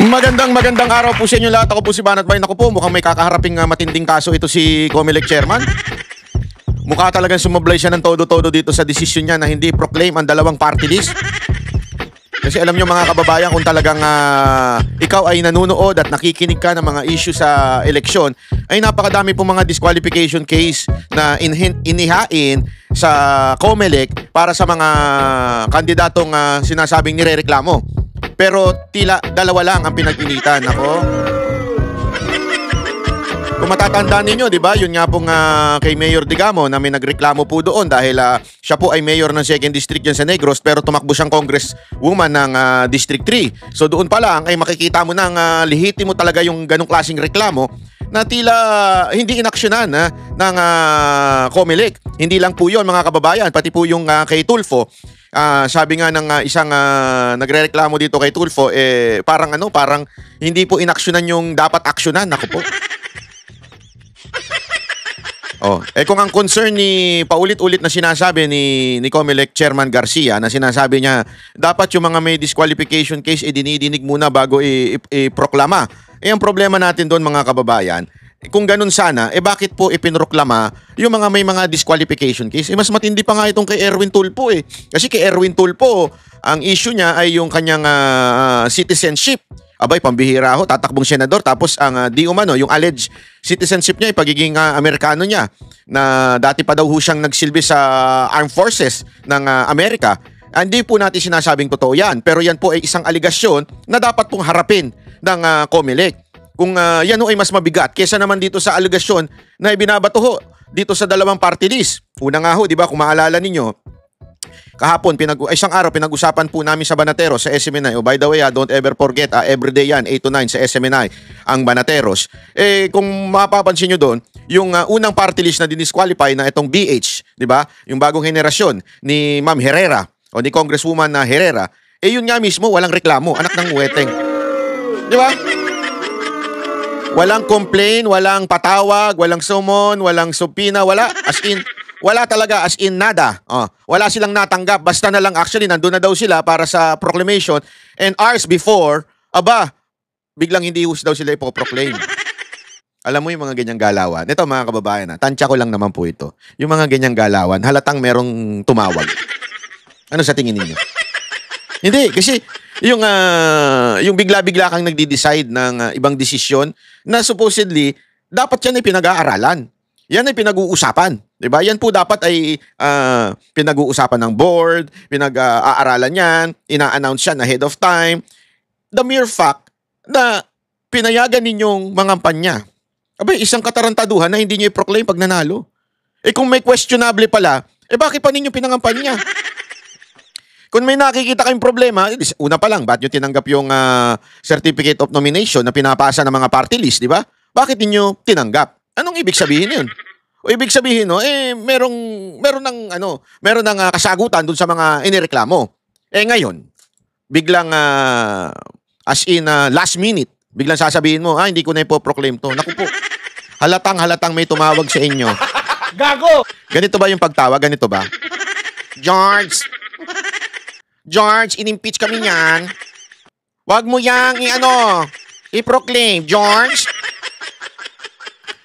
Magandang araw po sa inyo lahat. Ako po si Banat Bay. Naku po, mukhang may kakaharaping matinding kaso ito si Comelec Chairman. Mukha talagang sumablay siya ng todo-todo dito sa desisyon niya na hindi proclaim ang dalawang party list. Kasi alam nyo mga kababayan, kung talagang ikaw ay nanunood at nakikinig ka ng mga issue sa eleksyon, ay napakadami po mga disqualification case na inihain sa Comelec para sa mga kandidatong sinasabing nirereklamo. Pero tila dalawa lang ang pinag-initan. Ako, kung matatandaan ninyo, di ba, yun nga pong kay Mayor Digamo na may nagreklamo po doon dahil siya po ay mayor ng 2nd District dyan sa Negros pero tumakbo siyang congresswoman ng District 3. So doon pa lang ay makikita mo ng lihiti mo talaga yung ganong klaseng reklamo na tila hindi inaksyonan ng Comelec. Hindi lang po yun mga kababayan, pati po yung kay Tulfo. Sabi nga ng isang nagrereklamo dito kay Tulfo, parang hindi po inaksyonan yung dapat aksyonan. Ako po. Kung ang concern ni paulit-ulit na sinasabi ni Comelec Chairman Garcia na sinasabi niya dapat yung mga may disqualification case dinidinig muna bago iproklama. Ang problema natin doon mga kababayan, kung ganun sana, bakit po ipinroklama yung mga may mga disqualification case? Mas matindi pa nga itong kay Erwin Tulfo Kasi kay Erwin Tulfo, ang issue niya ay yung kanyang citizenship. Abay, pambihira ho, tatakbong senador, tapos ang di umano, yung alleged citizenship niya ay pagiging Amerikano niya, na dati pa daw ho siyang nagsilbi sa armed forces ng Amerika. Hindi po natin sinasabing totoo yan, pero yan po ay isang aligasyon na dapat pong harapin ng Comelec. Kung yan ho ay mas mabigat kesa naman dito sa aligasyon na ibinabato ho dito sa dalawang party list. Una nga ho, di ba, kung maalala ninyo, kahapon, isang araw, pinag-usapan po namin sa Banateros, sa SMNI. By the way, don't ever forget, everyday yan, 8 to 9 sa SMNI, ang Banateros. Kung mapapansin nyo doon, yung unang party list na dinisqualify na itong BH, di ba? Yung bagong henerasyon ni Ma'am Herrera, o ni Congresswoman na Herrera, yun nga mismo, walang reklamo, anak ng weteng. Di ba? Walang complain, walang patawag, walang summon, walang subpoena, wala. As in, wala talaga, as in nada. Wala silang natanggap. Basta na lang actually, nandun na daw sila para sa proclamation. And hours before, biglang hindi daw sila ipoproclaim. Alam mo yung mga ganyang galawan. Ito mga kababayan, tansya ko lang naman po ito. Yung mga ganyang galawan, halatang merong tumawag. Ano sa tingin ninyo? Hindi, kasi yung bigla-bigla kang nagdi-decide ng ibang desisyon na supposedly, dapat yan ay pinag-aaralan. Yan ay pinag-uusapan. Diba? Yan po dapat ay pinag-uusapan ng board, pinag-aaralan yan, ina-announce yan ahead of time. The mere fact na pinayagan ninyong mangampanya, isang katarantaduhan na hindi nyo i-proclaim pag nanalo. Kung may questionable pala, bakit pa ninyo pinangampanya? Kung may nakikita kayong problema, una pa lang, ba't nyo tinanggap yung certificate of nomination na pinapasa ng mga party list, di ba? Bakit ninyo tinanggap? Anong ibig sabihin yun? O ibig sabihin, meron ng kasagutan dun sa mga inireklamo. Ngayon, biglang, as in last minute, biglang sasabihin mo, hindi ko na ipoproclaim to. Naku po, halatang may tumawag sa inyo. Gago! Ganito ba yung pagtawag? Ganito ba? George, in-impeach kami niyan. Wag mo yang i-proclaim, George.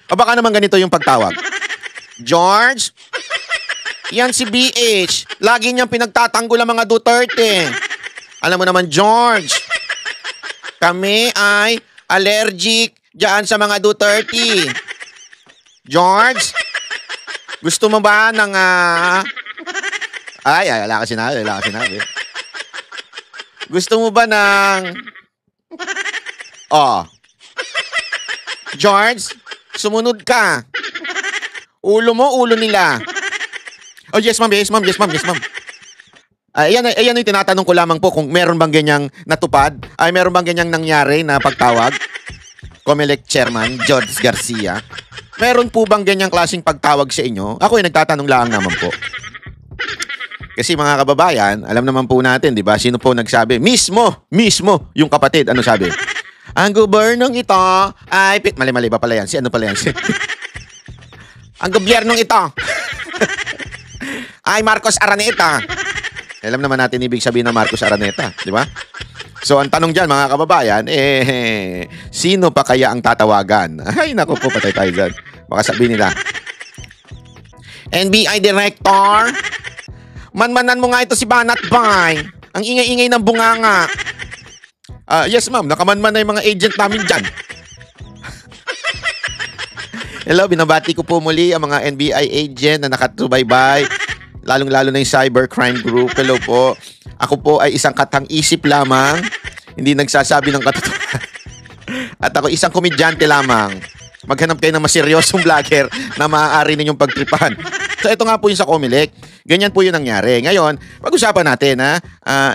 Baka naman ganito yung pagtawag. George, yan si BH. Lagi niyang pinagtatanggol ang mga Duterte. Alam mo naman, George, kami ay allergic dyan sa mga Duterte. George, gusto mo ba ng wala ka sinabi. Gusto mo ba ng George, sumunod ka. Ulo mo, ulo nila. Yes ma'am. Ayan yung tinatanong ko lamang po kung meron bang ganyang natupad, meron bang ganyang nangyari na pagtawag. Comelec Chairman George Garcia, meron po bang ganyang klaseng pagtawag sa inyo? Ako ay nagtatanong lang naman po. Kasi mga kababayan, alam naman po natin, di ba? Sino po nagsabi? Mismo yung kapatid. Ano sabi? Ang gobernong ito ay... Mali ba pala yan? Ano pala yan? Ang gobyernong ito ay Marcos Araneta. Alam naman natin ibig sabihin ng Marcos Araneta, di ba? So ang tanong dyan mga kababayan, sino pa kaya ang tatawagan? Ay naku po, patay tayo dyan. Baka sabihin nila, NBI Director, manmanan mo nga ito si Banat Bay. Ang ingay-ingay ng bunganga. Yes ma'am, nakamanman na yung mga agent namin dyan. Hello, binabati ko po muli ang mga NBI agent na nakatubaybay. Lalong-lalo na yung cybercrime group. Hello po. Ako po ay isang katang-isip lamang. Hindi nagsasabi ng katotohanan. At ako isang komedyante lamang. Maghanap kayo ng maseryosong vlogger na maaari ninyong pagtripan. So ito nga po yung sa Comelec. Ganyan po yung nangyari. Ngayon, pag-usapan natin ha.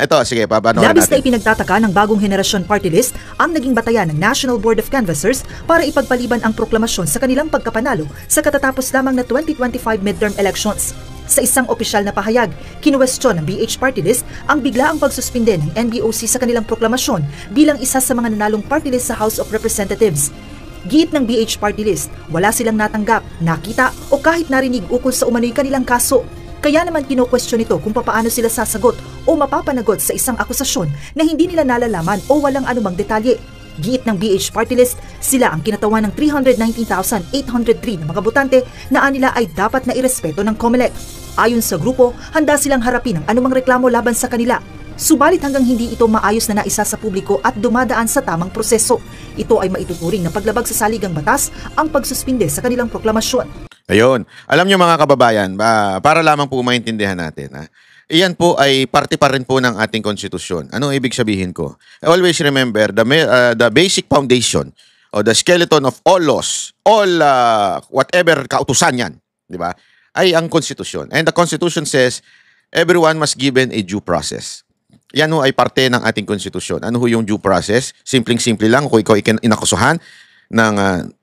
Ito, sige, papanoorin natin. Labis na ipinagtataka ng bagong henerasyon party list ang naging batayan ng National Board of Canvassers para ipagpaliban ang proklamasyon sa kanilang pagkapanalo sa katatapos lamang na 2025 midterm elections. Sa isang opisyal na pahayag, kinuwestiyon ng BH Party List ang biglaang pagsuspinde ng NBOC sa kanilang proklamasyon bilang isa sa mga nanalong party list sa House of Representatives. Giit ng BH Party List, wala silang natanggap, nakita o kahit narinig ukol sa umano'y kanilang kaso. Kaya naman kinukwestiyon ito kung papaano sila sasagot o mapapanagot sa isang akusasyon na hindi nila nalalaman o walang anumang detalye. Giit ng BH Party List, sila ang kinatawan ng 319,803 na mga botante na anila ay dapat na irespeto ng Comelec. Ayon sa grupo, handa silang harapin ang anumang reklamo laban sa kanila. Subalit hanggang hindi ito maayos na naisa sa publiko at dumadaan sa tamang proseso, ito ay maituturing na paglabag sa saligang batas ang pagsuspinde sa kanilang proklamasyon. Ayun. Alam nyo mga kababayan, para lamang po maintindihan natin, iyan po ay parte pa rin po ng ating konstitusyon. Ano ibig sabihin ko? Always remember, the basic foundation o the skeleton of all laws, all whatever kautusan yan, di ba, ay ang konstitusyon. And the constitution says, everyone must given a due process. Yan ho ay parte ng ating konstitusyon. Ano ho yung due process? Simpleng-simple lang. Kung ikaw inakusahan ng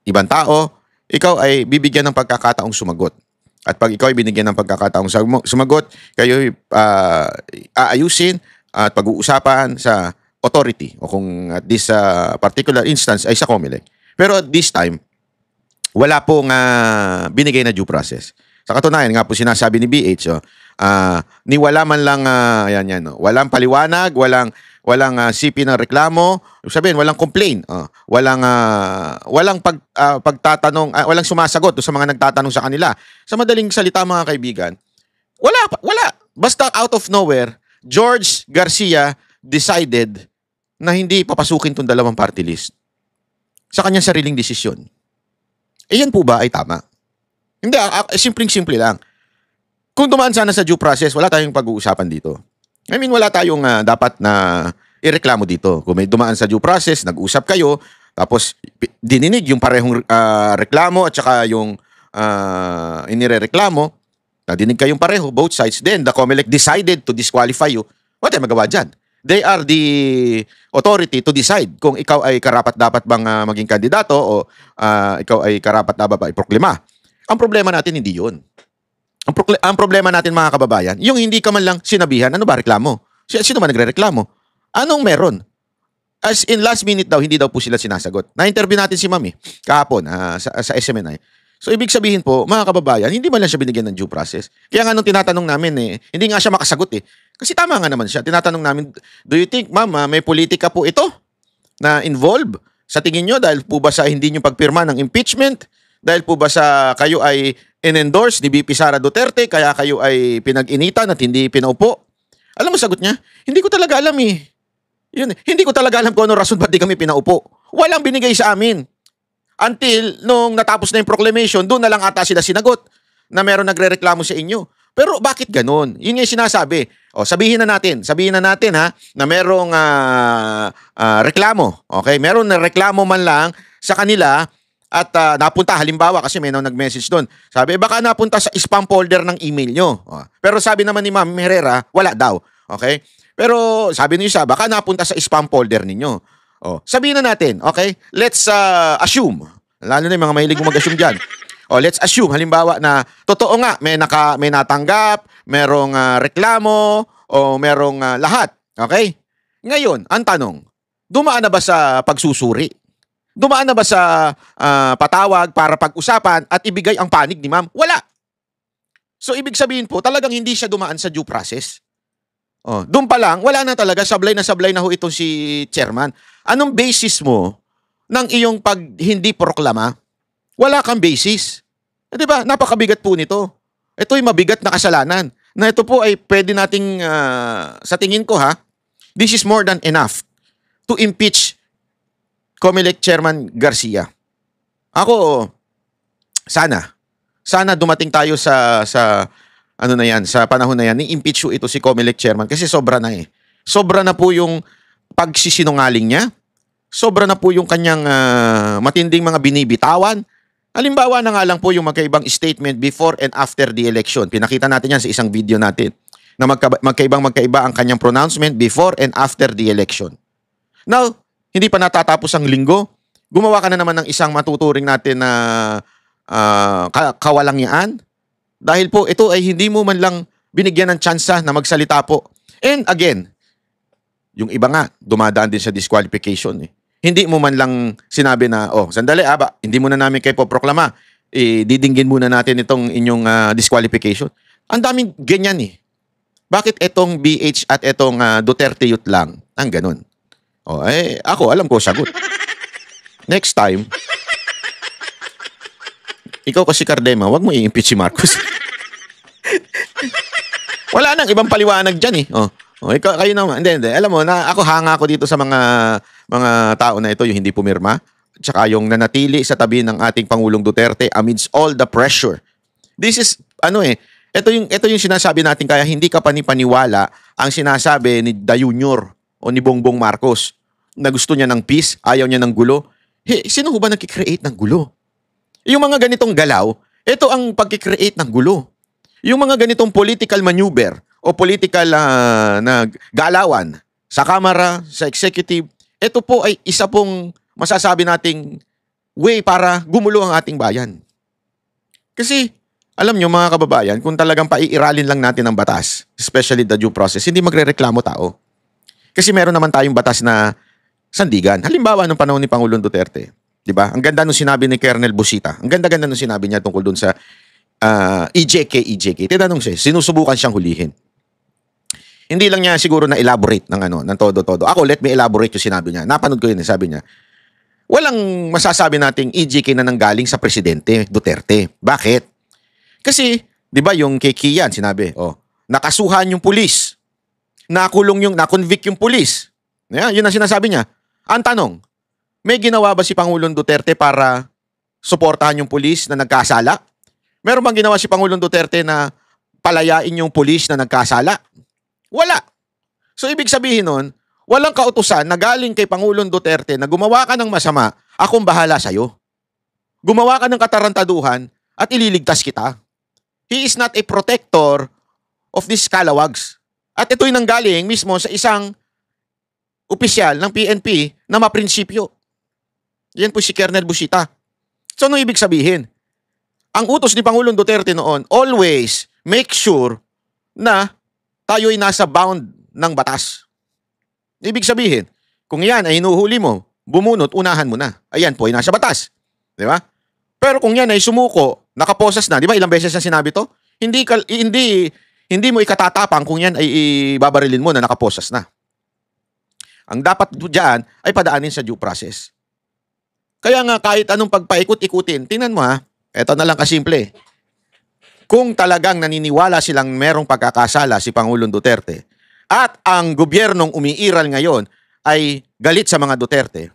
ibang tao, ikaw ay bibigyan ng pagkakataong sumagot. At pag ikaw ay binigyan ng pagkakataong sumagot, kayo aayusin at pag-uusapan sa authority o kung at this particular instance ay sa Comelec. Pero at this time, wala pong binigay na due process. Sa katunayan nga po sinasabi ni BH, ni wala man lang walang paliwanag, walang CP ng reklamo, sabihin walang complaint, walang pagtatanong, walang sumasagot sa mga nagtatanong sa kanila. Sa madaling salita mga kaibigan, wala. Basta out of nowhere, George Garcia decided na hindi papasukin tong dalawang party list sa kanyang sariling desisyon. Yan po ba ay tama? Hindi, simpleng-simple lang. Kung dumaan sana sa due process, wala tayong pag-uusapan dito. I mean, wala tayong dapat na ireklamo dito. Kung may dumaan sa due process, nag-usap kayo, tapos dininig yung parehong reklamo at saka yung inirereklamo, nadinig kayong pareho, both sides, then the Comelec decided to disqualify you. Wala tayong magawa dyan. They are the authority to decide kung ikaw ay karapat-dapat bang maging kandidato o ikaw ay karapat-dapat ba iproklima. Ang problema natin hindi yun. Ang problema natin mga kababayan, yung hindi ka man lang sinabihan, ano ba reklamo? Sino man nagre-reklamo? Anong meron? As in last minute daw, hindi daw po sila sinasagot. Na-interview natin si Mami kahapon sa SMNI. So ibig sabihin po, mga kababayan, hindi man lang siya binigyan ng due process. Kaya nga nung tinatanong namin, hindi nga siya makasagot eh. Kasi tama nga naman siya. Tinatanong namin, do you think, ma'am, may politika po ito na involve? Sa tingin nyo, dahil po ba sa hindi nyo pagpirma ng impeachment? Dahil po ba sa kayo ay in-endorse ni VP Sara Duterte, kaya kayo ay pinag-initan at hindi pinaupo? Alam mo, sagot niya, hindi ko talaga alam eh. Yun, hindi ko talaga alam kung ano rason ba't di kami pinaupo. Walang binigay sa amin. Until nung natapos na yung proclamation, doon na lang ata sila sinagot na meron nagre-reklamo sa inyo. Pero bakit ganun? Yun yung sinasabi. O, sabihin na natin ha, na merong reklamo. Okay? Meron na reklamo man lang sa kanila at napunta, halimbawa, kasi may nag-message doon. Sabi, baka napunta sa spam folder ng email nyo. Pero sabi naman ni Ma'am Herrera, wala daw. Okay? Pero sabi niyo isa, baka napunta sa spam folder ninyo. Sabihin na natin, okay? Let's assume. Lalo na yung mga mahilig mag-assume dyan. Let's assume, halimbawa na, totoo nga, may natanggap, merong reklamo, o merong lahat. Okay? Ngayon, ang tanong, dumaan na ba sa pagsusuri? Dumaan na ba sa patawag para pag-usapan at ibigay ang panig ni ma'am? Wala. So, ibig sabihin po, talagang hindi siya dumaan sa due process. Oh, doon pa lang, wala na talaga, sablay na ho itong si chairman. Anong basis mo ng iyong pag hindi proklama? Wala kang basis. Eh, di ba? Napakabigat po nito. Ito'y mabigat na kasalanan. Na ito po ay pwede nating, sa tingin ko this is more than enough to impeach COMELEC Chairman Garcia. Ako, sana dumating tayo sa ano na yan, sa panahon na yan, ni-impeach ito si COMELEC Chairman kasi sobra na eh. Sobra na po yung pagsisinungaling niya. Sobra na po yung kanyang matinding mga binibitawan. Halimbawa na nga lang po yung magkaibang statement before and after the election. Pinakita natin yan sa isang video natin na magkaiba ang kanyang pronouncement before and after the election. Now, hindi pa natatapos ang linggo, gumawa ka na naman ng isang matuturing natin na kawalangyaan. Dahil po ito ay hindi mo man lang binigyan ng tsansa na magsalita po. And again, yung iba nga, dumadaan din sa disqualification eh. Hindi mo man lang sinabi na, sandali hindi muna namin kayo poproklama. Didinggin muna natin itong inyong disqualification. Ang daming ganyan eh. Bakit itong BH at itong Duterte Youth lang? Ang ganun. Ako, alam ko sagot. Next time, ikaw kasi Cardema, wag mo i-impeach si Marcos. Wala nang ibang paliwanag dyan eh. Ikaw, kayo naman. Hindi. Alam mo, ako hanga ako dito sa mga tao na ito, yung hindi pumirma, tsaka yung nanatili sa tabi ng ating Pangulong Duterte amidst all the pressure. This is, ito yung sinasabi natin, kaya hindi ka panipaniwala ang sinasabi ni Da Junior o ni Bongbong Marcos na gusto niya ng peace, ayaw niya ng gulo. Sino ho ba nagkikreate ng gulo? Yung mga ganitong galaw, ito ang pagkikreate ng gulo. Yung mga ganitong political maneuver o political na galawan sa Kamara, sa Executive, ito po ay isa pong masasabi nating way para gumulo ang ating bayan. Kasi, alam nyo mga kababayan, kung talagang paiiralin lang natin ang batas, especially the due process, hindi magrereklamo tao. Kasi meron naman tayong batas na sandigan. Halimbawa, nung panahon ni Pangulong Duterte, di ba? Ang ganda nung sinabi ni Colonel Busita. Ang ganda-ganda nung sinabi niya tungkol dun sa EJK. Tinanong siya, sinusubukan siyang hulihin. Hindi lang niya siguro na-elaborate ng todo-todo. Ako, let me elaborate yung sinabi niya. Napanood ko yun, sabi niya. Walang masasabi nating EJK na nanggaling sa Presidente Duterte. Bakit? Kasi, di ba yung kay Kian, sinabi, nakasuhan yung pulis. Nakonvict yung pulis. Yun ang sinasabi niya. Ang tanong, may ginawa ba si Pangulong Duterte para suportahan yung pulis na nagkasala? Meron bang ginawa si Pangulong Duterte na palayain yung pulis na nagkasala? Wala. So, ibig sabihin nun, walang kautusan na galing kay Pangulong Duterte na gumawa ka ng masama, akong bahala sa'yo. Gumawa ka ng katarantaduhan at ililigtas kita. He is not a protector of these scalawags. At ito'y nanggaling mismo sa isang opisyal ng PNP na maprinsipyo. Yan po si Colonel Busita. So, ano ibig sabihin? Ang utos ni Pangulong Duterte noon, always make sure na tayo'y nasa bound ng batas. Ibig sabihin, kung yan ay hinuhuli mo, bumunot, unahan mo na. Ayan po ay nasa batas. Di ba? Pero kung yan ay sumuko, nakaposas na, di ba ilang beses na sinabi to? Hindi mo ikatatapang kung yan ay ibabarilin mo na nakaposas na. Ang dapat dyan ay padaanin sa due process. Kaya nga kahit anong pagpaikot-ikutin, tingnan mo eto na lang kasimple. Kung talagang naniniwala silang merong pagkakasala si Pangulong Duterte at ang gobyernong umiiral ngayon ay galit sa mga Duterte,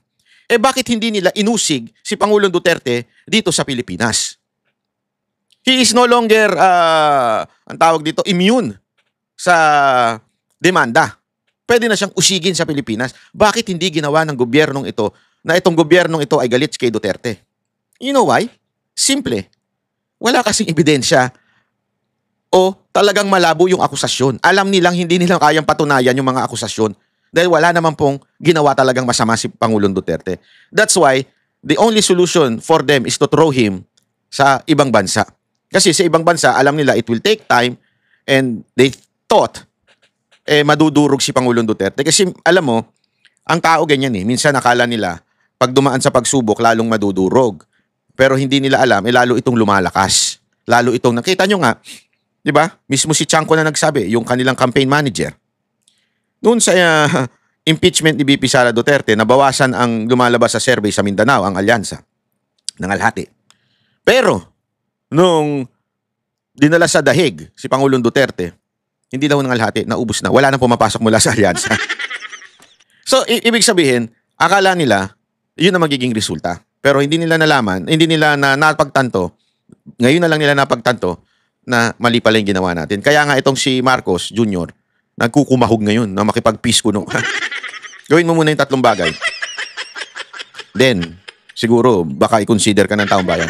bakit hindi nila inusig si Pangulong Duterte dito sa Pilipinas? He is no longer, ang tawag dito, immune sa demanda. Pwede na siyang usigin sa Pilipinas. Bakit hindi ginawa ng gobyernong ito na itong gobyernong ito ay galit kay Duterte? You know why? Simple. Wala kasing ebidensya o talagang malabo yung akusasyon. Alam nilang hindi nilang kayang patunayan yung mga akusasyon dahil wala naman pong ginawa talagang masama si Pangulong Duterte. That's why the only solution for them is to throw him sa ibang bansa. Kasi sa ibang bansa, alam nila it will take time and they thought madudurog si Pangulong Duterte. Kasi alam mo, ang tao ganyan minsan nakala nila pag dumaan sa pagsubok lalong madudurog. Pero hindi nila alam, lalo itong lumalakas. Lalo itong, nakita nyo nga, di ba? Mismo si Chanco na nagsabi, yung kanilang campaign manager. Noon sa impeachment ni BP Sara Duterte, nabawasan ang lumalabas sa survey sa Mindanao, ang alyansa, nangalhati. Pero, nung dinala sa dahig si Pangulong Duterte, hindi daw nangalhati, naubos na. Wala nang pumapasok mula sa alyansa. So, ibig sabihin, akala nila, yun ang magiging resulta. Pero hindi nila nalaman, hindi nila napagtanto, ngayon na lang nila napagtanto na mali pala yung ginawa natin. Kaya nga itong si Marcos Jr., nagkukumahog ngayon na makipag-peace kuno. Gawin mo muna yung 3 bagay. Then, siguro, baka i-consider ka ng taong bayan.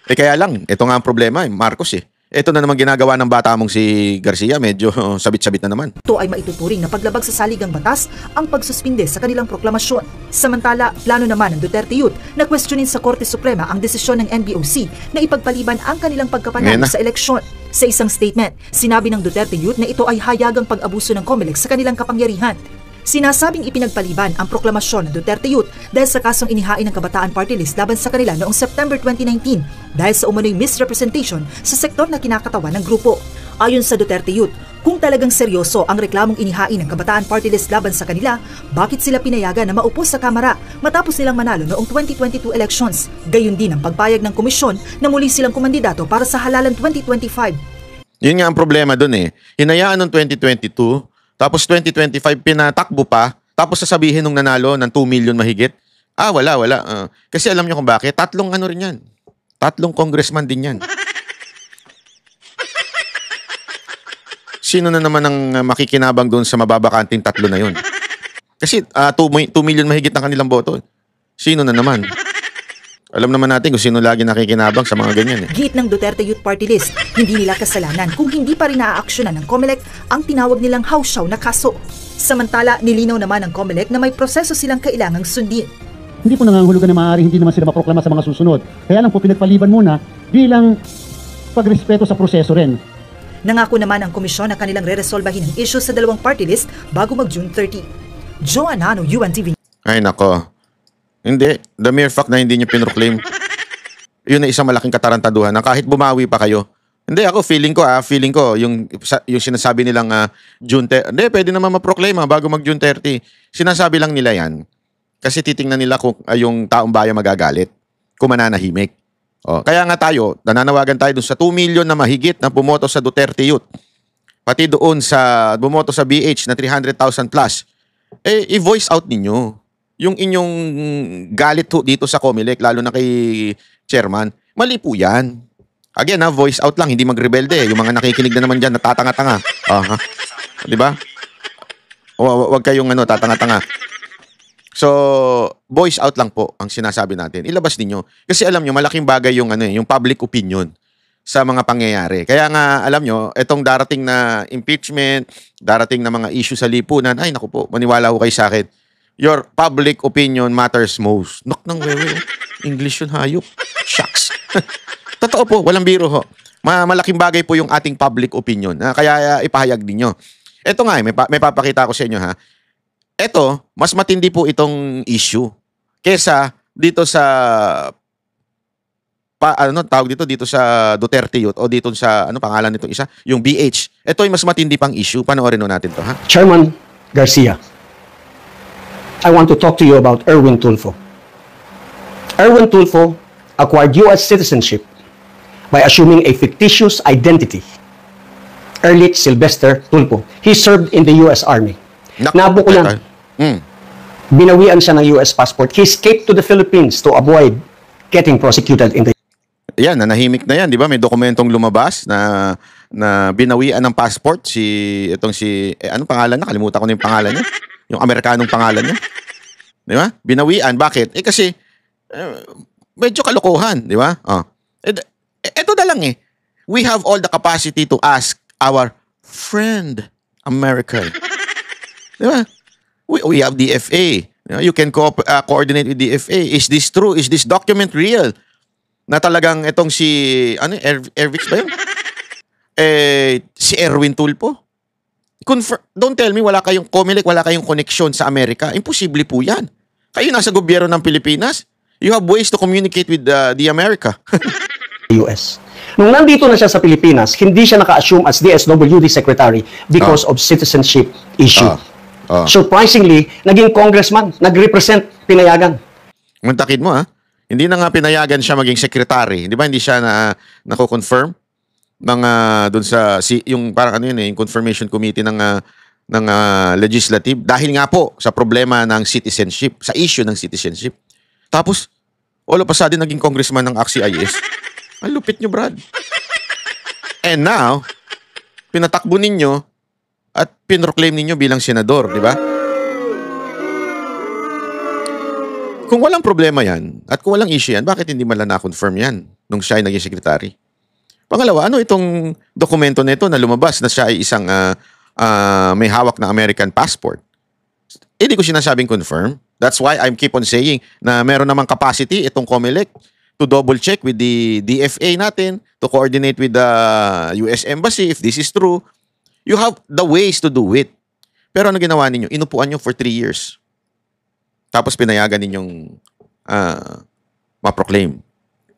Kaya lang, ito nga ang problema, Marcos Ito na naman ginagawa ng bata mong si Garcia, medyo sabit-sabit na naman. Ito ay maituturing na paglabag sa saligang batas ang pagsuspinde sa kanilang proklamasyon. Samantala, plano naman ng Duterte Youth na questionin sa Korte Suprema ang desisyon ng NBOC na ipagpaliban ang kanilang pagkapanalo sa eleksyon. Sa isang statement, sinabi ng Duterte Youth na ito ay hayagang pag-abuso ng COMELEC sa kanilang kapangyarihan. Sinasabing ipinagpaliban ang proklamasyon ng Duterte Youth dahil sa kasong inihain ng Kabataan Party List laban sa kanila noong September 2019 dahil sa umano'y misrepresentation sa sektor na kinakatawan ng grupo. Ayon sa Duterte Youth, kung talagang seryoso ang reklamong inihain ng Kabataan Party List laban sa kanila, bakit sila pinayagan na maupo sa Kamara matapos nilang manalo noong 2022 elections? Gayon din ang pagpayag ng komisyon na muli silang kumandidato para sa halalan 2025. Yun nga ang problema dun Hinayaan noong 2022, tapos 2025 pinatakbo pa, tapos sasabihin nung nanalo ng 2 million mahigit. Wala. Kasi alam nyo kung bakit? 3 ano rin yan. 3 congressman din yan. Sino na naman ang makikinabang doon sa mababakanting 3 na yun? Kasi 2 million mahigit ang kanilang boto. Sino na naman? Alam naman natin kung sino lagi nakikinabang sa mga ganyan Git ng Duterte Youth Party List, hindi nila kasalanan kung hindi pa rin naaaksyonan ng COMELEC ang tinawag nilang hawsyaw na kaso. Samantala, nilinaw naman ng COMELEC na may proseso silang kailangang sundin. Hindi po nangangahulugan na maaari hindi naman sila maproklama sa mga susunod. Kaya lang po pinagpaliban muna bilang pagrespeto sa proseso rin. Nangako naman ang komisyon na kanilang re-resolbahin ang issue sa 2 party list bago mag-June 30. Joanna Ano, UNTV. Ay nako. Hindi. The mere fact na hindi nyo pinroclaim, yun ay isang malaking katarantaduhan na kahit bumawi pa kayo. Hindi ako, feeling ko, yung sinasabi nilang June 30, hindi, pwede naman ma-proclaim bago mag-June 30. Sinasabi lang nila yan kasi titingnan nila kung yung taong bayan magagalit, kung mananahimik. Kaya nga tayo, nananawagan tayo dun sa 2 million na mahigit na bumoto sa Duterte Youth. Pati doon sa bumoto sa BH na 300,000 plus, i-voice out ninyo yung inyong galit dito sa COMELEC, lalo na kay chairman. Mali po yan. Again, voice out lang, hindi magrebelde. Yung mga nakikinig na naman dyan, natatanga-tanga. Diba? Huwag kayong tatanga-tanga. So, voice out lang po ang sinasabi natin. Ilabas ninyo. Kasi alam nyo, malaking bagay yung, yung public opinion sa mga pangyayari. Kaya nga, alam nyo, itong darating na impeachment, darating na mga issue sa lipunan, ay naku po, maniwala ko kayo sa akin. Your public opinion matters most. Nok ng wewe. English yun, hayop. Shucks. Totoo po, walang biro ho. Malaking bagay po yung ating public opinion. Kaya ipahayag ninyo. Ito nga, may papakita ko sa inyo Ito, mas matindi po itong issue kesa dito sa tawag dito sa Duterte Youth o dito sa pangalan nitong isa, yung BH. Ito ay mas matindi pang issue. Panoorin natin to, Chairman Garcia, I want to talk to you about Erwin Tulfo. Erwin Tulfo acquired U.S. citizenship by assuming a fictitious identity. Erlich Sylvester Tulfo. He served in the U.S. Army. Nabukulan. Binawian siya ng U.S. passport. He escaped to the Philippines to avoid getting prosecuted in the Yan, nanahimik na yan, di ba? May dokumentong lumabas na binawian ng passport anong pangalan niya? Kalimutan ko na yung pangalan niya. Yung Amerikanong pangalan niya. Di ba? Binawian. Bakit? Kasi medyo kalokohan, di ba? Ito na lang We have all the capacity to ask our friend America. Di ba? We have DFA. You can coordinate with DFA. Is this true? Is this document real? Na talagang itong si Ervix ba yun? Si Erwin Tulfo. Don't tell me wala kayong COMELEC, wala kayong connection sa Amerika. Imposible po yan. Kayo nasa gobyerno ng Pilipinas. You have ways to communicate with the America. U.S. Nung nandito na siya sa Pilipinas, hindi siya naka-assume as DSWD Secretary because of citizenship issue. Surprisingly, naging congressman, nag-represent, pinayagan. Muntakid mo, ha? Hindi na nga pinayagan siya maging secretary. Di ba hindi siya nako-confirm ng dun sa yung parang ano yun, yung confirmation committee ng legislative dahil nga po sa problema ng citizenship, sa issue ng citizenship. Tapos all of a sudden naging congressman ng AXIS. Ang lupit nyo, Brad. And now, pinatakbo ninyo at pinroclaim ninyo bilang senador, di ba? Kung walang problema yan, at kung walang issue yan, bakit hindi man lang na-confirm yan nung siya ay naging secretary? Pangalawa, ano itong dokumento na ito na lumabas na siya ay isang may hawak na American passport? Hindi ko sinasabing confirm. That's why I keep on saying na meron namang capacity itong COMELEC to double check with the DFA natin, to coordinate with the US Embassy if this is true. You have the ways to do it. Pero ano ginawa ninyo? Inupuan nyo for 3 years. Tapos pinayagan ninyong ma-proclaim.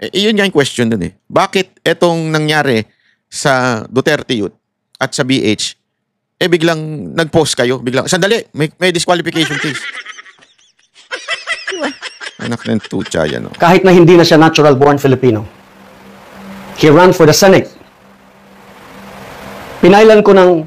Yun nga yung question dun eh. Bakit etong nangyari sa Duterte Youth at sa BH, biglang nag-post kayo? Biglang, sandali, may disqualification case. Diba? Anak ng tutsa yan. Oh. Kahit na hindi na siya natural-born Filipino. He ran for the Senate. Pinailan ko ng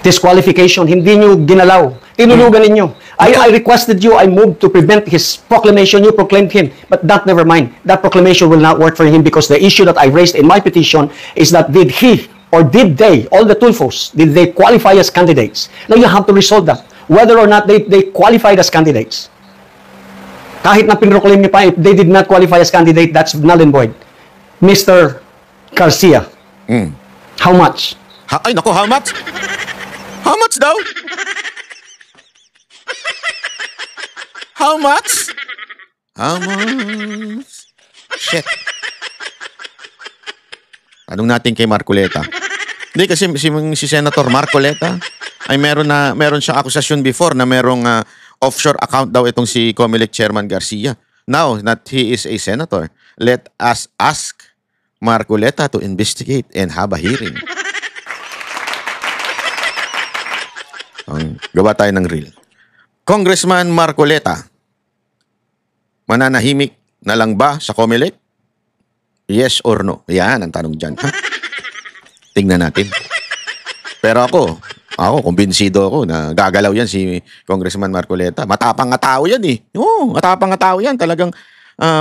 disqualification, hindi nyo ginalaw. Tinulugan ninyo. I requested you, I moved to prevent his proclamation, you proclaimed him. But that never mind. That proclamation will not work for him because the issue that I raised in my petition is that did he or did they, all the Tulfos, did they qualify as candidates? Now you have to resolve that. Whether or not they qualified as candidates. Kahit na pinroclaim niyo pa, if they did not qualify as candidate, that's null and void. Mr. Garcia, how much? Ay, nako, how much? How much daw? How much? How much? Shit. Anong natin kay Marcoleta? Hindi kasi si Senator Marcoleta ay meron siyang akusasyon before na merong offshore account daw itong si COMELEC Chairman Garcia. Now that he is a senator, let us ask Marcoleta to investigate and have a hearing. Gawa tayo ng reel. Congressman Marcoleta, mananahimik na lang ba sa COMELEC? Yes or no? Yan ang tanong dyan. Tingnan natin. Pero ako, kumbinsido ako na gagalaw yan si Congressman Marcoleta. Matapang nga tao yan eh. Oo, matapang nga tao yan. Talagang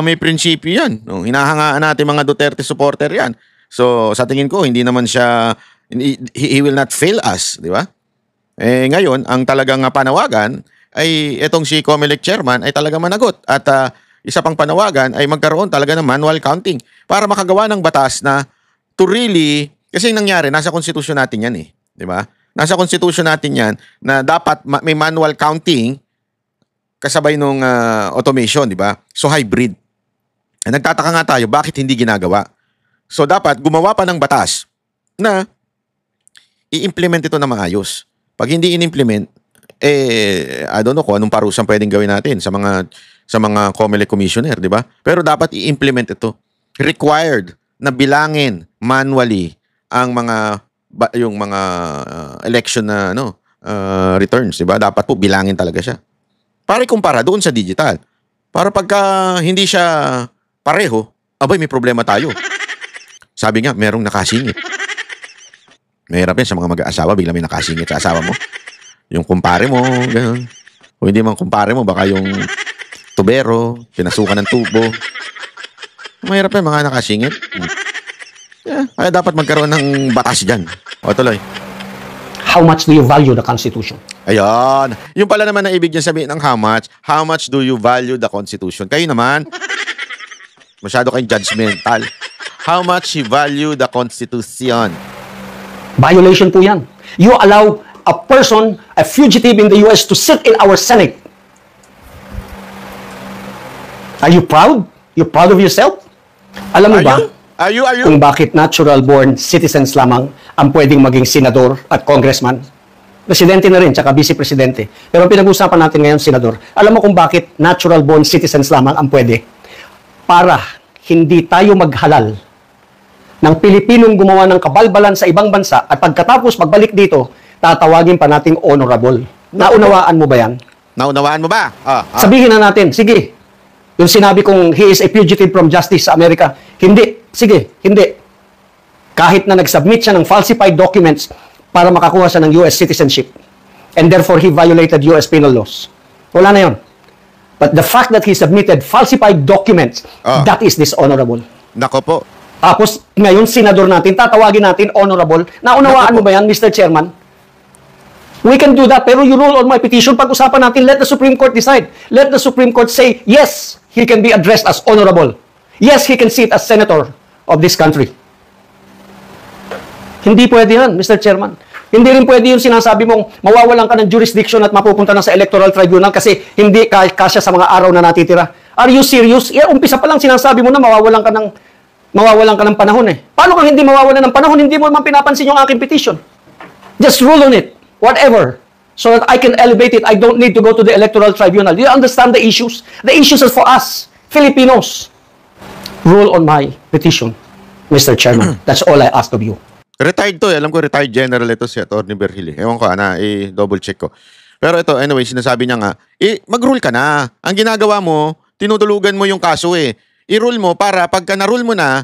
may prinsipyo yan. Hinahangaan natin mga Duterte supporter yan. So, sa tingin ko, hindi naman siya, he will not fail us, di ba? Ngayon, ang talagang panawagan ay itong si COMELEC chairman ay talagang managot. At isa pang panawagan ay magkaroon talaga ng manual counting para makagawa ng batas na to really, kasi yung nangyari, nasa konstitusyon natin yan eh. Di ba? Nasa konstitusyon natin yan na dapat may manual counting kasabay nung automation, di ba? So hybrid. Nagtataka nga tayo, bakit hindi ginagawa? So dapat gumawa pa ng batas na i-implement ito na maayos. Pag hindi in-implement, I don't know kung anong parusang pwedeng gawin natin sa mga COMELEC commissioner, di ba? Pero dapat i-implement ito. Required na bilangin manually ang yung mga election na returns, di ba? Dapat po bilangin talaga siya. Para ikumpara doon sa digital. Para pagka hindi siya pareho, abay may problema tayo. Sabi nga, merong nakasingit. Mahirap yan sa mga mag-aasawa, bigla may nakasingit sa asawa mo. Yung kumpare mo, gano'n. O hindi man kumpare mo, baka yung tubero, pinasukan ng tubo. Mahirap yan, mga nakasingit. Kaya dapat magkaroon ng batas dyan. O tuloy. How much do you value the Constitution? Ayan. Yung pala naman na ibig niya sabihin ng how much do you value the Constitution? Kayo naman, masyado kayong judgmental. How much you value the Constitution? Violation po yan. You allow a person, a fugitive in the US to sit in our Senate. Are you proud? You proud of yourself? Alam mo ba? Are you? Kung bakit natural-born citizens lamang ang pwedeng maging senador at congressman? Presidente na rin, tsaka vice-presidente. Pero pinag-usapan natin ngayon, senador. Alam mo kung bakit natural-born citizens lamang ang pwede? Para hindi tayo maghalal ng Pilipinong gumawa ng kabalbalan sa ibang bansa at pagkatapos magbalik dito, tatawagin pa nating honorable. Naunawaan mo ba yan? Naunawaan mo ba? Sabihin na natin, sige, yung sinabi kong he is a fugitive from justice sa Amerika, hindi, sige, hindi. Kahit na nag-submit siya ng falsified documents para makakuha siya ng US citizenship and therefore he violated US penal laws. Wala na yun. But the fact that he submitted falsified documents, that is dishonorable. Nako po. Tapos, ngayon, senador natin, tatawagin natin honorable. Naunawaan mo ba yan, Mr. Chairman? We can do that, pero you rule on my petition. Pag-usapan natin, let the Supreme Court decide. Let the Supreme Court say, yes, he can be addressed as honorable. Yes, he can sit as senator of this country. Hindi pwede yan, Mr. Chairman. Hindi rin pwede yung sinasabi mong mawawalan ka ng jurisdiction at mapupunta na sa electoral tribunal kasi hindi kasya sa mga araw na natitira. Are you serious? Umpisa pa lang sinasabi mo na mawawalan ka ng panahon eh. Paano kang hindi mawawalan ng panahon? Hindi mo naman pinapansin yung aking petition. Just rule on it. Whatever. So that I can elevate it. I don't need to go to the electoral tribunal. Do you understand the issues? The issues are for us, Filipinos. Rule on my petition, Mr. Chairman. That's all I ask of you. Retired to eh. Alam ko retired general ito si Atty. Berhili. Ewan ko, double check ko. Pero ito, anyway, sinasabi niya nga, mag-rule ka na. Ang ginagawa mo, tinutulugan mo yung kaso eh. I-rule mo para pagka na-rule mo na,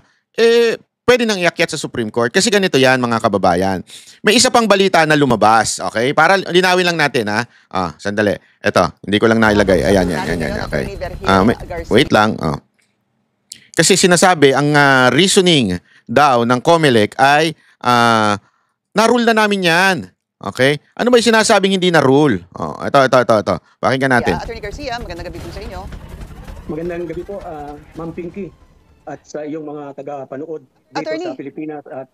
pwede nang iakyat sa Supreme Court. Kasi ganito yan, mga kababayan. May isa pang balita na lumabas, okay? Para linawin lang natin, ha? Sandali. Ito, hindi ko lang nailagay. Ayan, okay. Wait lang. Kasi sinasabi, ang reasoning daw ng COMELEC ay, na-rule na namin yan. Okay? Ano ba yung sinasabing hindi na-rule? Ito. Pakinggan natin. Attorney Garcia, magandang gabi po sa inyo. Magandang gabi po, Ma'am Pinky, at sa iyong mga taga-panood dito Attorney, sa Pilipinas at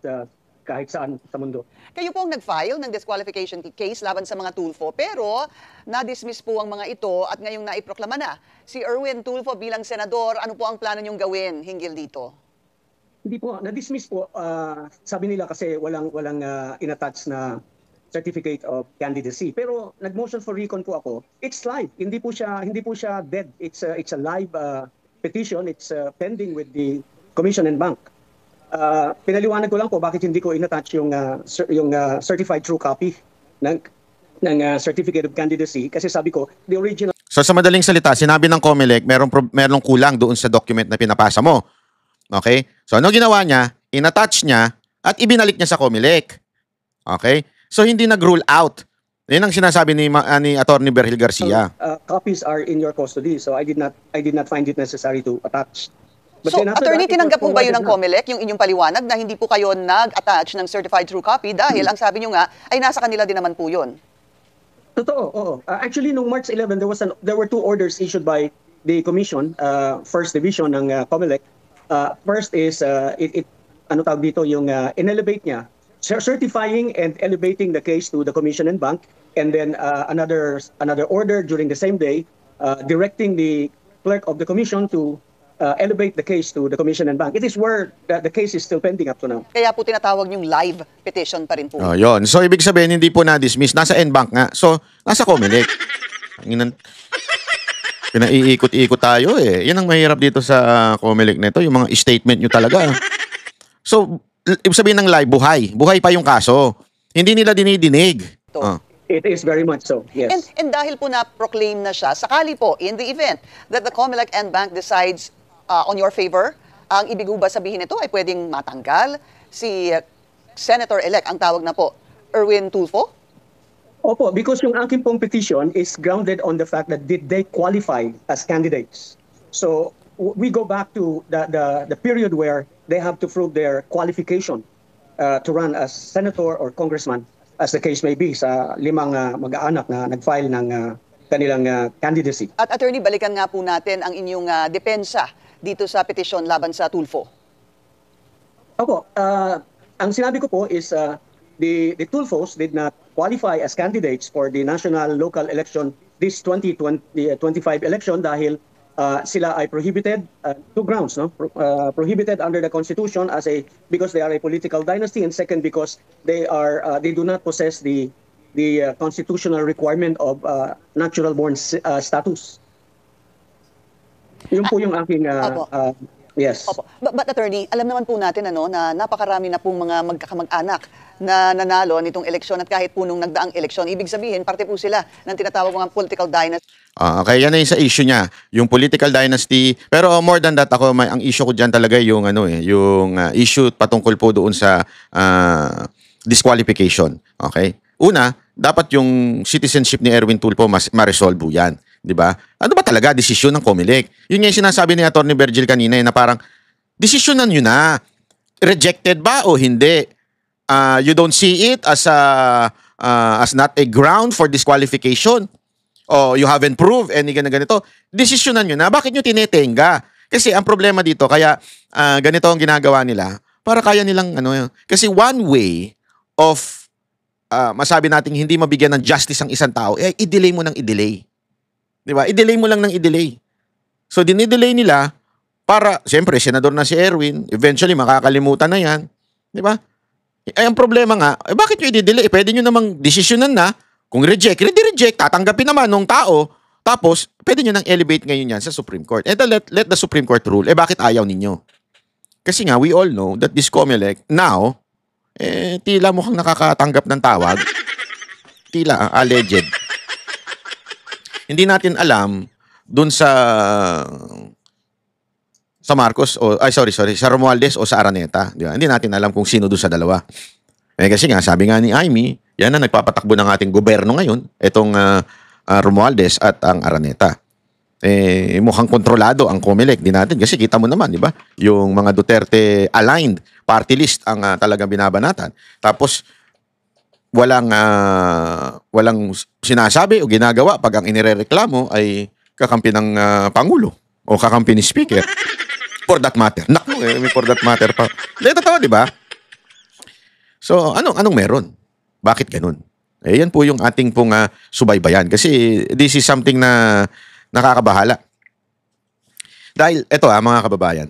kahit saan sa mundo. kayo po ang nag-file ng disqualification case laban sa mga Tulfo, pero na-dismiss po ang mga ito at ngayong naiproklama na. Si Erwin Tulfo bilang senador, ano po ang plano niyong gawin hinggil dito? Hindi po, na-dismiss po. Sabi nila kasi walang inattach na certificate of candidacy. Pero nag-motion for recon po ako. It's live. Hindi po siya dead. It's a live petition. It's pending with the Commission and Bank. Pinaliwanag ko lang po bakit hindi ko inattach yung certified true copy ng certificate of candidacy kasi sabi ko the original. So sa madaling salita, sinabi ng COMELEC merong kulang doon sa document na pinapasa mo. Okay? So ano ginawa niya? Inattach niya at ibinalik niya sa COMELEC. Okay? So hindi nag-rule out. Yan ang sinasabi ni Atty. Berhil Garcia. Copies are in your custody, so I did not find it necessary to attach. But So, then after attorney, that, it tinanggap was po ba yun ng forwarded na. COMELEC, yung inyong paliwanag na hindi po kayo nag-attach ng certified true copy dahil ang sabi nyo nga ay nasa kanila din naman po yun? Totoo, oo. Actually, noong March 11, there were two orders issued by the Commission, First Division ng COMELEC. First is, ano tawag dito, yung in-elevate niya, certifying and elevating the case to the Commission and Bank, and then another order during the same day, directing the clerk of the Commission to elevate the case to the Commission and Bank. It is where the case is still pending up to now. Kaya po tinatawag yung live petition pa rin po. Yun. So ibig sabihin hindi po na-dismiss. Nasa NBank nga. So nasa COMELEC. Pinaiikot-ikot tayo eh. Yan ang mahirap dito sa COMELEC nito. Yung mga statement nyo talaga. So ibig sabihin ng live, buhay. Buhay pa yung kaso. Hindi nila dinidinig. It is very much so, yes. And dahil po na-proclaim na siya, sakali po, in the event that the COMELEC and Bank decides on your favor, ang ibig ba sabihin nito ay pwedeng matanggal si Senator-elect, ang tawag na po, Erwin Tulfo? Opo, because yung aking pong petition is grounded on the fact that did they qualify as candidates. So we go back to the period where they have to prove their qualification to run as senator or congressman, as the case may be, sa limang mag-aanak na nag-file ng kanilang candidacy. At attorney, balikan nga po natin ang inyong depensa dito sa petisyon laban sa Tulfo. Opo, ang sinabi ko po is the Tulfos did not qualify as candidates for the national local election this 2025 election dahil sila ay prohibited, two grounds, no? Prohibited under the Constitution because they are a political dynasty, and second because they do not possess the constitutional requirement of natural born status. Yun po yung aking Yes. Opo. But attorney, alam naman po natin na napakarami na pong mga magkakamag-anak na nanalo nitong eleksyon at kahit po nung nagdaang eleksyon, ibig sabihin, parte po sila ng tinatawag mga political dynasty. Kaya yan na yung sa issue niya, yung political dynasty. Pero more than that, ang issue ko dyan talaga yung yung issue patungkol po doon sa disqualification. Okay? Una, dapat yung citizenship ni Erwin Tulfo ma-resolve yan. Di ba? Ano ba talaga desisyon ng COMELEC? Yun nga yung sinasabi ni Atty. Virgil kanina na parang desisyonan nyo na. Rejected ba o hindi? You don't see it as not a ground for disqualification? O you haven't proved any ganito? Desisyonan nyo na. Bakit nyo tinetenga? Kasi ang problema dito, kaya ganito ang ginagawa nila para kaya nilang kasi one way of masabi nating hindi mabigyan ng justice ang isang tao, i-delay mo ng i-delay. Di ba? I-delay mo lang ng i-delay. So, dinidelay nila para, siyempre, senador na si Erwin, eventually, makakalimutan na yan. Di ba? Ang problema nga, bakit nyo i-delay? Pwede nyo namang desisyonan na, kung reject, reject, tatanggapin naman ng tao, tapos, pwede nyo nang elevate ngayon yan sa Supreme Court. Let the Supreme Court rule. Bakit ayaw ninyo? Kasi nga, we all know that this COMELEC, now, tila mukhang nakakatanggap ng tawag. Tila, alleged. Hindi natin alam dun sa Marcos sa Romualdez o sa Araneta, di ba? Hindi natin alam kung sino dun sa dalawa. Kasi nga sabi nga ni Amy, yan na nagpapatakbo ng ating gobyerno ngayon, itong Romualdez at ang Araneta. Mukhang kontrolado ang COMELEC din natin kasi kita mo naman, di ba? Yung mga Duterte aligned party list ang talagang binabanatan. Tapos walang sinasabi o ginagawa pag ang inirereklamo ay kakampi ng Pangulo o kakampi ni Speaker. For that matter. Naku, may for that matter pa. Totoo, di ba? So, anong meron? Bakit ganun? Yan po yung ating pong subaybayan. Kasi this is something na nakakabahala. Dahil, eto mga kababayan,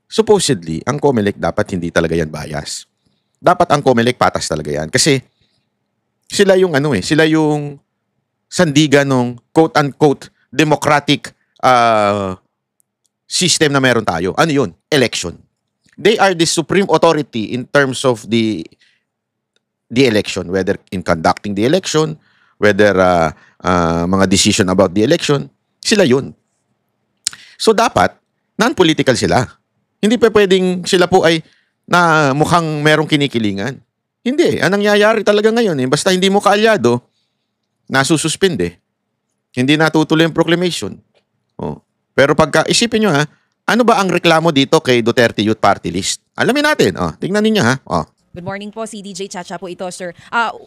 supposedly, ang COMELEC dapat hindi talaga yan bias. Dapat ang COMELEC patas talaga yan. Kasi, sila yung sila yung sandigan ng quote-unquote democratic system na meron tayo. Ano yun? Election. They are the supreme authority in terms of the election, whether in conducting the election, whether mga decision about the election, sila yun. So dapat, non-political sila. Hindi pa pwedeng sila po ay na mukhang merong kinikilingan. Hindi. Ang nangyayari talaga ngayon, basta hindi mo kaalyado, nasususpinde. Hindi natutuloy yung proclamation. Pero pagka, isipin nyo ano ba ang reklamo dito kay Duterte Youth Party List? Alamin natin. Tingnan ninyo Good morning po, si DJ Chacha po ito, sir.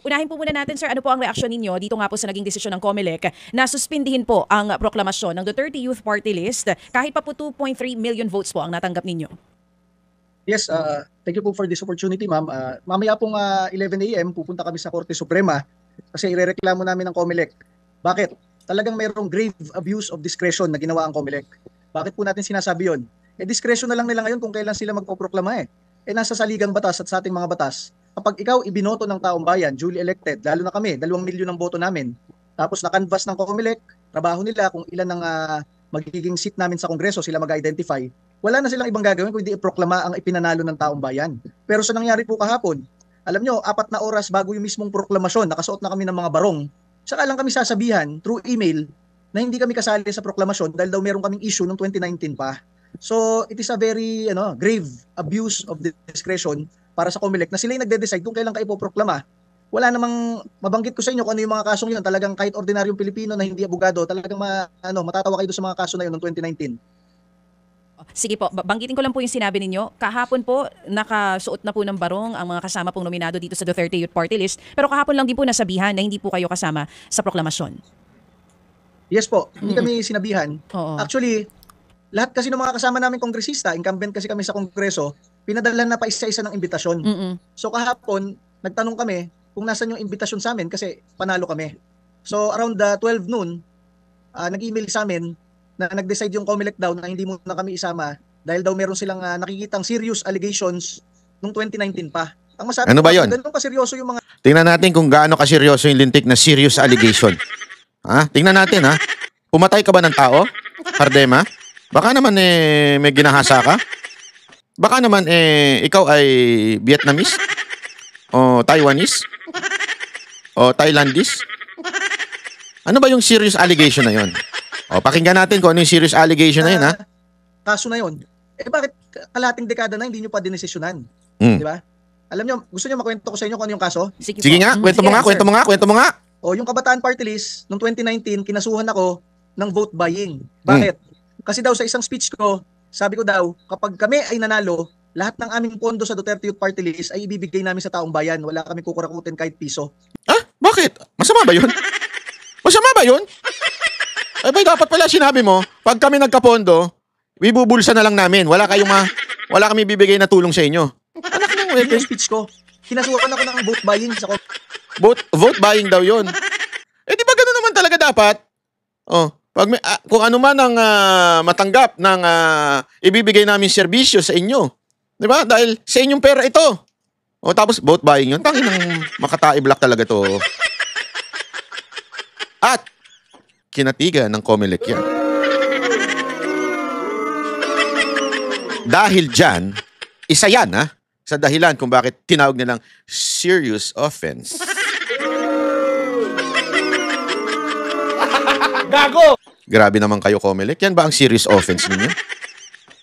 Unahin po muna natin, sir, ano po ang reaksyon ninyo dito nga po sa naging desisyon ng COMELEC na suspindihin po ang proklamasyon ng Duterte Youth Party List kahit pa po 2.3 million votes po ang natanggap ninyo? Yes, thank you po for this opportunity, ma'am. Mamaya pong 11 a.m. pupunta kami sa Korte Suprema kasi irereklamo namin ng COMELEC. Bakit? Talagang mayroong grave abuse of discretion na ginawa ang COMELEC. Bakit po natin sinasabi yon? Discretion na lang nila ngayon kung kailan sila magpoproklama nasa saligang batas at sa ating mga batas. Kapag ikaw ibinoto ng taong bayan, duly elected, lalo na kami, 2 milyon ang boto namin, tapos na-canvas ng COMELEC, trabaho nila kung ilan ang magiging seat namin sa Kongreso, sila mag-identify, wala na silang ibang gagawin kundi iproklama ang ipinanalo ng taong bayan. Pero sa nangyari po kahapon, alam nyo, 4 na oras bago yung mismong proklamasyon, nakasuot na kami ng mga barong, saka lang kami sasabihan through email na hindi kami kasali sa proklamasyon dahil daw meron kaming issue noong 2019 pa. So, it is a very grave abuse of discretion para sa COMELEC na sila yung nagde-decide kung kailan kayo poproklama. Wala namang mabanggit ko sa inyo kung ano yung mga kasong yun. Talagang kahit ordinaryong Pilipino na hindi abogado, talagang matatawa kayo sa mga kaso na yun noong 2019. Sige po, banggitin ko lang po yung sinabi ninyo. Kahapon po, nakasuot na po ng barong ang mga kasama pong nominado dito sa Duterte Youth Party List. Pero kahapon lang din po nasabihan na hindi po kayo kasama sa proklamasyon. Yes po, hindi kami sinabihan. Oo. Actually, lahat kasi ng mga kasama namin kongresista, incumbent kasi kami sa Kongreso, pinadala na pa isa-isa ng imbitasyon. So kahapon, nagtanong kami kung nasan yung imbitasyon sa amin kasi panalo kami. So around 12 noon, nag-email sa amin na nag-decide yung COMELEC daw na hindi muna kami isama dahil daw meron silang nakikitang serious allegations nung 2019 pa. Ang masabi ano ba yun? Ganun kaseryoso yung mga... Tingnan natin kung gaano kaseryoso yung lintik na serious allegation. Tingnan natin Pumatay ka ba ng tao? Hardema? Baka naman may ginahasa ka? Baka naman, ikaw ay Vietnamese? O Taiwanese? O Thailandese? Ano ba yung serious allegation na yun? O, pakinggan natin kung ano yung serious allegation na yun, ha? Kaso na yun. Bakit kalating dekada na hindi nyo pa dinesisyonan? Hmm. Di ba? Alam nyo, gusto nyo makwento ko sa inyo kung ano yung kaso? Sige, Sige nga, kwento mo nga, kwento mo nga, kwento mo nga. O, yung Kabataan Party List, noong 2019, kinasuhan ako ng vote buying. Bakit? Kasi daw sa isang speech ko, sabi ko daw, kapag kami ay nanalo, lahat ng aming pondo sa Duterte Youth Party List ay ibibigay namin sa taong bayan. Wala kami kukurakutin kahit piso. Ah, bakit? Masama ba yun? Masama ba yun? Ay ba, dapat pala sinabi mo, pag kami nagkapondo, ibubulsa na lang namin. Wala kami bibigay na tulong sa inyo. Anak ng Yun yung speech ko. Kinasuhan ako ng vote buying sa vote buying daw yun. Di ba gano'n naman talaga dapat? Oh, pag kung ano man ang matanggap ng ibibigay namin serbisyo sa inyo. Di ba? Dahil sa inyong pera ito. O tapos vote buying yun. Tangin ng makataiblak talaga to. At kinatigan ng COMELEC yan. Dahil dyan, isa yan sa dahilan kung bakit tinawag nilang serious offense. Gago! Grabe naman kayo, COMELEC. Yan ba ang serious offense ninyo?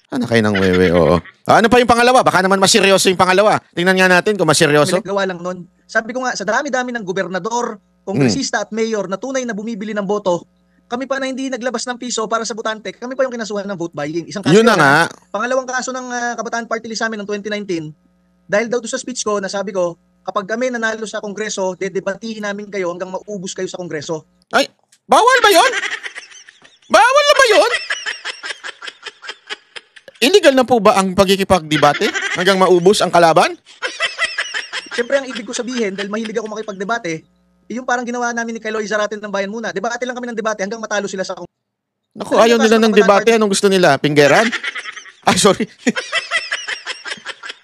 Ano kayo ng wewe? Oo. Ano pa yung pangalawa? Baka naman maseryoso yung pangalawa. Tingnan nga natin kung maseryoso. gawa lang nun. Sabi ko nga, sa dami-dami ng gobernador, kongresista at mayor na tunay na bumibili ng boto, kami pa na hindi naglabas ng piso para sa botante, kami pa yung kinasuhan ng vote buying. Isang kaso yun na nga. Pangalawang kaso ng Kabataan Party List sa amin ng 2019, dahil daw to sa speech ko, nasabi ko, kapag kami nanalo sa kongreso, dedebatihin namin kayo hanggang maubos kayo sa kongreso. Ay, bawal ba yun? Bawal na ba yun? Illegal na po ba ang pagkikipagdebate hanggang maubos ang kalaban? Siyempre, ang ibig ko sabihin, dahil mahilig ako makipagdebate, yung parang ginawa namin ni Kaloy Zaraten ng Bayan muna. Debate lang kami ng debate hanggang matalo sila sa kongreso. Naku, ayaw nila ng debate. Anong gusto nila? Pinggeran? Ay, sorry.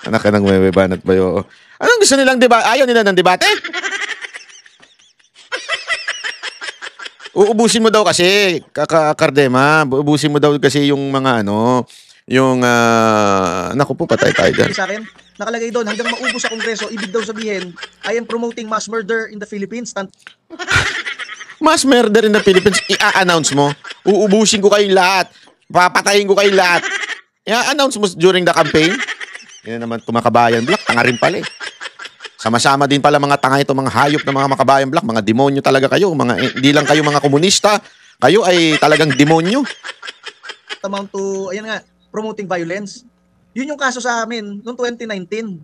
Anak ka ng wewe, banat ba yun? Anong gusto nilang debate? Ayaw nila ng debate? Uubusin mo daw kasi, Kardema. Uubusin mo daw kasi yung mga naku po, patay tayo dyan. Sa akin, nakalagay doon, hanggang maubos sa kongreso, ibig daw sabihin, I am promoting mass murder in the Philippines. Mass murder in the Philippines, i-announce mo. Uubusin ko kayong lahat. Papatayin ko kayong lahat. I-announce mo during the campaign. Yan naman, Makabayan Black, tanga rin pala eh. Sama-sama din pala mga tanga ito, mga hayop na mga Makabayan Black, mga demonyo talaga kayo. Hindi lang kayo mga komunista, kayo ay talagang demonyo. Amount to, ayan nga, promoting violence. Yun yung kaso sa amin noong 2019.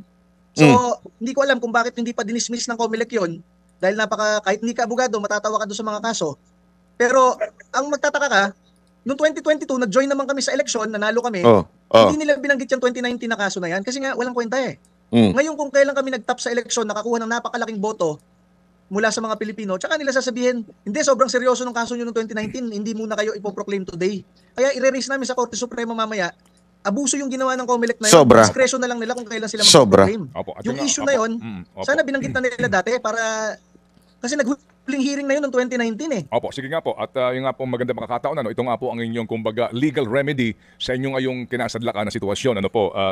So, hindi ko alam kung bakit hindi pa dinismiss ng COMELEC yun. Dahil kahit hindi ka abogado, matatawa ka doon sa mga kaso. Pero, ang magtataka ka, noong 2022, nag-join naman kami sa eleksyon, nanalo kami. Hindi nila binanggit yung 2019 na kaso na yan kasi nga walang kwenta eh. Ngayon kung kailan kami nag-top sa eleksyon, nakakuha ng napakalaking boto mula sa mga Pilipino, tsaka nila sasabihin, hindi, sobrang seryoso ng kaso nyo noong 2019, hindi muna kayo ipoproclaim today. Kaya i-raise namin sa Korte Suprema mamaya, abuso yung ginawa ng COMELEC na yun. Sobra. Diskresyon na lang nila kung kailan sila Sobra. mag-proclaim. Yung issue na yun, sana binanggit na nila dati para, kasi naghuling hearing na yun noong 2019 eh. Opo, sige nga po. At yung nga po maganda makakataon, ito nga po ang inyong kumbaga legal remedy sa inyong ayong kinasadlakan na sitwasyon.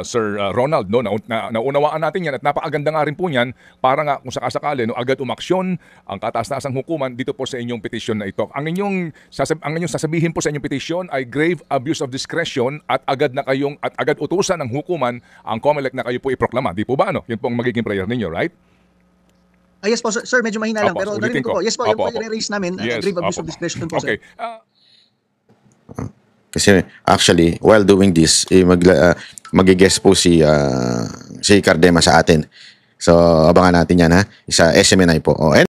Sir Ronald, naunawaan natin yan at napakaganda nga rin po niyan para nga kung sakasakali, agad umaksyon ang kataas-taasang hukuman dito po sa inyong petisyon na ito. Ang inyong sasabihin po sa inyong petisyon ay grave abuse of discretion at agad utusan ng hukuman ang COMELEC na kayo po iproklama. Di po ba Yun po ang magiging prayer ninyo, right? Yes po, sir, medyo mahina lang. Pero narinig ko po. Yes po, yung i-raise namin, Yes, grave abuse of discretion po, okay. sir. Kasi actually, while doing this, mag-guest po si Kardema sa atin. So, abangan natin yan sa SMNI po.